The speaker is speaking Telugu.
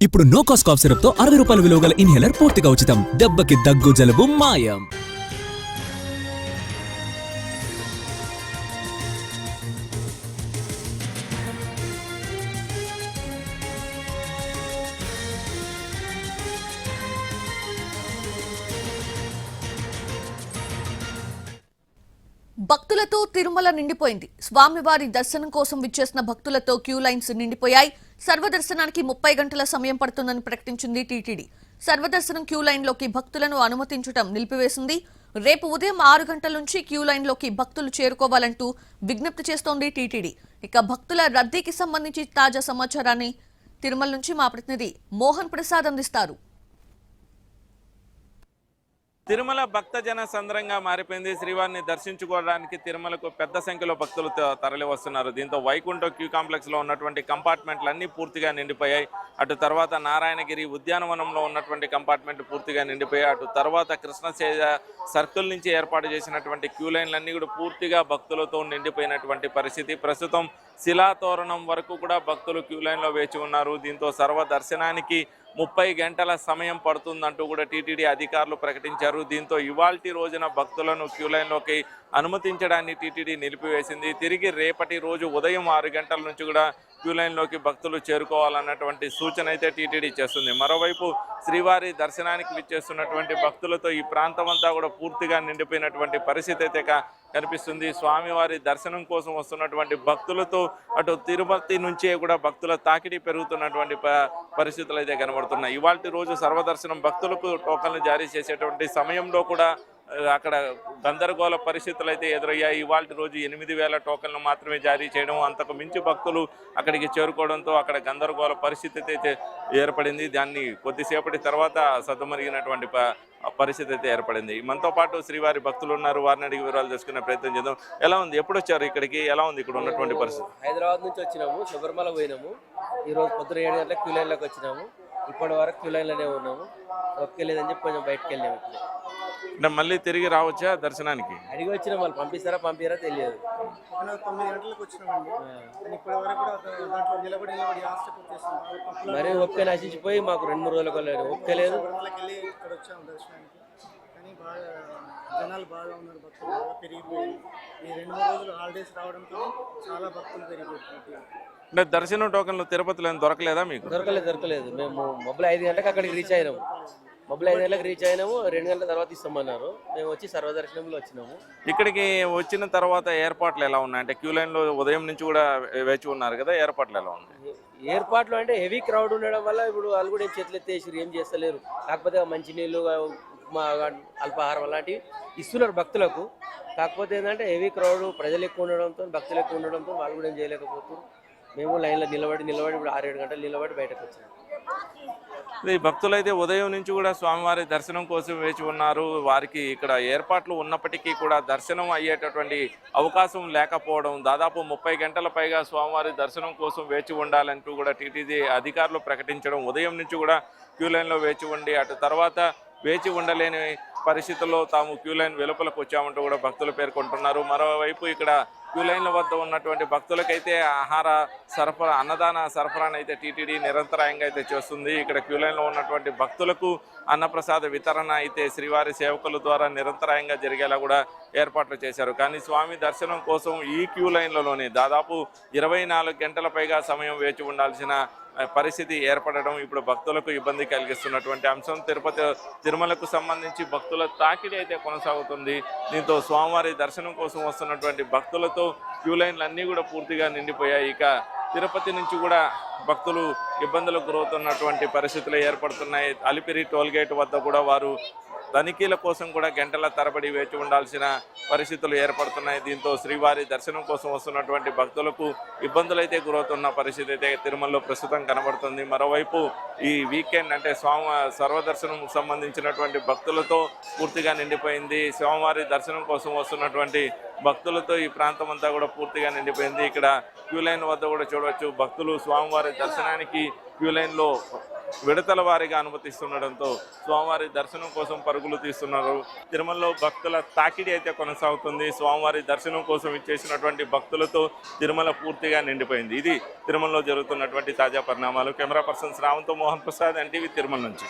ఇప్పుడు నో కాస్ట్ కాఫ్ సిరప్ తో 60 రూపాయల విలువ గల ఇన్హేలర్ పూర్తిగా ఉచితం. దెబ్బకి దగ్గు జలుబు మాయం. భక్తులతో తిరుమల నిండిపోయింది. స్వామివారి దర్శనం కోసం విచ్చేసిన భక్తులతో క్యూ లైన్స్ నిండిపోయాయి. సర్వదర్శనానికి 30 గంటల సమయం పడుతుందని ప్రకటించింది టీటీడీ. సర్వదర్శనం క్యూ లైన్లోకి భక్తులను అనుమతించడం నిలిపివేసింది. రేపు ఉదయం 6 గంటల నుంచి క్యూ లైన్లోకి భక్తులు చేరుకోవాలంటూ విజ్ఞప్తి చేస్తోంది టీటీడీ. ఇక భక్తుల రద్దీకి సంబంధించి తాజా సమాచారాన్ని తిరుమల నుంచి మా ప్రతినిధి మోహన్ ప్రసాద్ అందిస్తారు. తిరుమల భక్తజన సంద్రంగా మారిపోయింది. శ్రీవారిని దర్శించుకోవడానికి తిరుమలకు పెద్ద సంఖ్యలో భక్తులు తరలి వస్తున్నారు. దీంతో వైకుంఠ క్యూ కాంప్లెక్స్ లో ఉన్నటువంటి కంపార్ట్మెంట్లు అన్ని పూర్తిగా నిండిపోయాయి. అటు తర్వాత నారాయణగిరి ఉద్యానవనంలో ఉన్నటువంటి కంపార్ట్మెంట్ పూర్తిగా నిండిపోయాయి. అటు తర్వాత కృష్ణసేజ సర్కిల్ నుంచి ఏర్పాటు చేసినటువంటి క్యూ లైన్లన్నీ కూడా పూర్తిగా భక్తులతో నిండిపోయినటువంటి పరిస్థితి. ప్రస్తుతం శిలాతోరణం వరకు కూడా భక్తులు క్యూ లైన్లో వేచి ఉన్నారు. దీంతో సర్వ దర్శనానికి 30 గంటల సమయం పడుతుందంటూ కూడా టీటీడీ అధికారులు ప్రకటించారు. దీంతో ఇవాల్టి రోజున భక్తులను క్యూ లైన్లోకి అనుమతించడాన్ని టీటీడీ నిలిపివేసింది. తిరిగి రేపటి రోజు ఉదయం 6 గంటల నుంచి కూడా క్యూ లైన్లోకి భక్తులు చేరుకోవాలన్నటువంటి సూచన అయితే టీటీడీ చేస్తుంది. మరోవైపు శ్రీవారి దర్శనానికి విచ్చేస్తున్నటువంటి భక్తులతో ఈ ప్రాంతం అంతా కూడా పూర్తిగా నిండిపోయినటువంటి పరిస్థితి అయితే కనిపిస్తుంది. స్వామివారి దర్శనం కోసం వస్తున్నటువంటి భక్తులతో అటు తిరుపతి నుంచే కూడా భక్తుల తాకిడి పెరుగుతున్నటువంటి పరిస్థితులు అయితే కనబడుతున్నాయి. ఇవాల్టి రోజు సర్వదర్శనం భక్తులకు టోకన్లు జారీ చేసేటువంటి సమయంలో కూడా అక్కడ గందరగోళ పరిస్థితులు అయితే ఎదురయ్యాయి. ఇవాల్టి రోజు 8,000 టోకన్లు మాత్రమే జారీ చేయడం, అంతకు మించి భక్తులు అక్కడికి చేరుకోవడంతో అక్కడ గందరగోళ పరిస్థితి అయితే ఏర్పడింది. దాన్ని కొద్దిసేపటి తర్వాత సద్దుమరిగినటువంటి పరిస్థితి అయితే ఏర్పడింది. మనతో పాటు శ్రీవారి భక్తులు ఉన్నారు. వారిని అడిగి వివరాలు తెలుసుకునే ప్రయత్నం చేద్దాం. ఎలా ఉంది, ఎప్పుడు వచ్చారు ఇక్కడికి, ఎలా ఉంది ఇక్కడ ఉన్నటువంటి పరిస్థితి? హైదరాబాద్ నుంచి వచ్చినాము, శబరిమల పోయినాము. ఈరోజు పొద్దున 7 గంటలకు క్యూ లైన్లోకి వచ్చినాము. ఇప్పటి వరకు క్యూ లైన్లోనే ఉన్నాము. ఓకే లేదని చెప్పి కొంచెం బయటకు వెళ్ళాము. అంటే మళ్ళీ తిరిగి రావచ్చా దర్శనానికి? అడిగి వచ్చిన వాళ్ళు పంపిస్తారా పంపిరా తెలియదు. 9 గంటలకు వచ్చినామండి. ఇప్పటి వరకు దాంట్లో నిలబడి మరి ఒక్క నశించిపోయి మాకు 2-3 రోజులకు ఒక్కలేదు. వెళ్ళి ఇక్కడ వచ్చాము దర్శనానికి. కానీ బాగా జనాలు బాగా ఉన్నారు, భక్తులు బాగా పెరిగిపోయి ఈ 2-3 రోజులు హాలిడేస్ రావడంతో చాలా భక్తులు పెరిగిపోతున్నారు. అంటే దర్శనం టోకన్లు తిరుపతిలో దొరకలేదా మీకు? దొరకలేదు. మేము మొబైల్ 5 గంటలకు అక్కడికి రీచ్ అయినాము. 2 గంటల తర్వాత ఇస్తామన్నారు. మేము వచ్చి సర్వదర్శనంలో వచ్చినాము. ఇక్కడికి వచ్చిన తర్వాత ఏర్పాట్లు ఎలా ఉన్నాయి? అంటే క్యూ లైన్లో ఉదయం నుంచి కూడా వేచి ఉన్నారు కదా, ఏర్పాట్లు ఎలా ఉన్నాయి? ఏర్పాట్లు అంటే హెవీ క్రౌడ్ ఉండడం వల్ల ఇప్పుడు వాళ్ళు కూడా చేతులు ఎత్తేసి ఏం చేస్తలేరు. కాకపోతే మంచినీళ్ళు, ఉప్మా, అల్పాహారం అలాంటివి ఇస్తున్నారు భక్తులకు. కాకపోతే ఏంటంటే హెవీ క్రౌడ్, ప్రజలు ఎక్కువ ఉండడంతో, భక్తులు ఎక్కువ ఉండడంతో వాళ్ళు కూడా ఏం చేయలేకపోతున్నారు. మేము లైన్లో నిలబడి ఇప్పుడు 6-7 గంటలు నిలబడి బయటకు వచ్చాము. ఈ భక్తులైతే ఉదయం నుంచి కూడా స్వామివారి దర్శనం కోసం వేచి ఉన్నారు. వారికి ఇక్కడ ఏర్పాట్లు ఉన్నప్పటికీ కూడా దర్శనం అయ్యేటటువంటి అవకాశం లేకపోవడం, దాదాపు 30 గంటల పైగా స్వామివారి దర్శనం కోసం వేచి ఉండాలంటూ కూడా టీటీడీ అధికారులు ప్రకటించడం, ఉదయం నుంచి కూడా క్యూ లైన్లో వేచి ఉండి అటు తర్వాత వేచి ఉండలేని పరిస్థితుల్లో తాము క్యూ లైన్ వెలుపలకు వచ్చామంటూ కూడా భక్తులు పేర్కొంటున్నారు. మరోవైపు ఇక్కడ క్యూ లైన్ల వద్ద ఉన్నటువంటి భక్తులకైతే ఆహార సరఫరా, అన్నదాన సరఫరాను అయితే టీటీడీ నిరంతరాయంగా అయితే చేస్తుంది. ఇక్కడ క్యూ లైన్లో ఉన్నటువంటి భక్తులకు అన్నప్రసాద వితరణ అయితే శ్రీవారి సేవకుల ద్వారా నిరంతరాయంగా జరిగేలా కూడా ఏర్పాట్లు చేశారు. కానీ స్వామి దర్శనం కోసం ఈ క్యూ లైన్లలోనే దాదాపు 24 గంటల పైగా సమయం వేచి ఉండాల్సిన పరిస్థితి ఏర్పడడం ఇప్పుడు భక్తులకు ఇబ్బంది కలిగిస్తున్నటువంటి అంశం. తిరుమలకు సంబంధించి భక్తుల తాకిడి అయితే కొనసాగుతుంది. దీంతో స్వామివారి దర్శనం కోసం వస్తున్నటువంటి భక్తులతో క్యూ లైన్లు అన్నీ కూడా పూర్తిగా నిండిపోయాయి. ఇక తిరుపతి నుంచి కూడా భక్తులు ఇబ్బందులకు గురవుతున్నటువంటి పరిస్థితులు ఏర్పడుతున్నాయి. అలిపిరి టోల్గేట్ వద్ద కూడా వారు తనిఖీల కోసం కూడా గంటల తరబడి వేచి ఉండాల్సిన పరిస్థితులు ఏర్పడుతున్నాయి. దీంతో శ్రీవారి దర్శనం కోసం వస్తున్నటువంటి భక్తులకు ఇబ్బందులు అయితే గురవుతున్న పరిస్థితి అయితే తిరుమలలో ప్రస్తుతం కనబడుతుంది. మరోవైపు ఈ వీకెండ్ అంటే సర్వదర్శనం సంబంధించినటువంటి భక్తులతో పూర్తిగా నిండిపోయింది. స్వామివారి దర్శనం కోసం వస్తున్నటువంటి భక్తులతో ఈ ప్రాంతం అంతా కూడా పూర్తిగా నిండిపోయింది. ఇక్కడ క్యూ లైన్ వద్ద కూడా చూడవచ్చు భక్తులు స్వామివారి దర్శనానికి క్యూ లైన్లో విడతల వారీగా అనుమతిస్తుండడంతో స్వామివారి దర్శనం కోసం పరుగులు తీస్తున్నారు. తిరుమలలో భక్తుల తాకిడి అయితే కొనసాగుతుంది. స్వామివారి దర్శనం కోసం ఇచ్చేసినటువంటి భక్తులతో తిరుమల పూర్తిగా నిండిపోయింది. ఇది తిరుమలలో జరుగుతున్నటువంటి తాజా పరిణామాలు. కెమెరా పర్సన్ శ్రావంతో మోహన్ ప్రసాద్, ఎన్టీవీ తిరుమల నుంచి.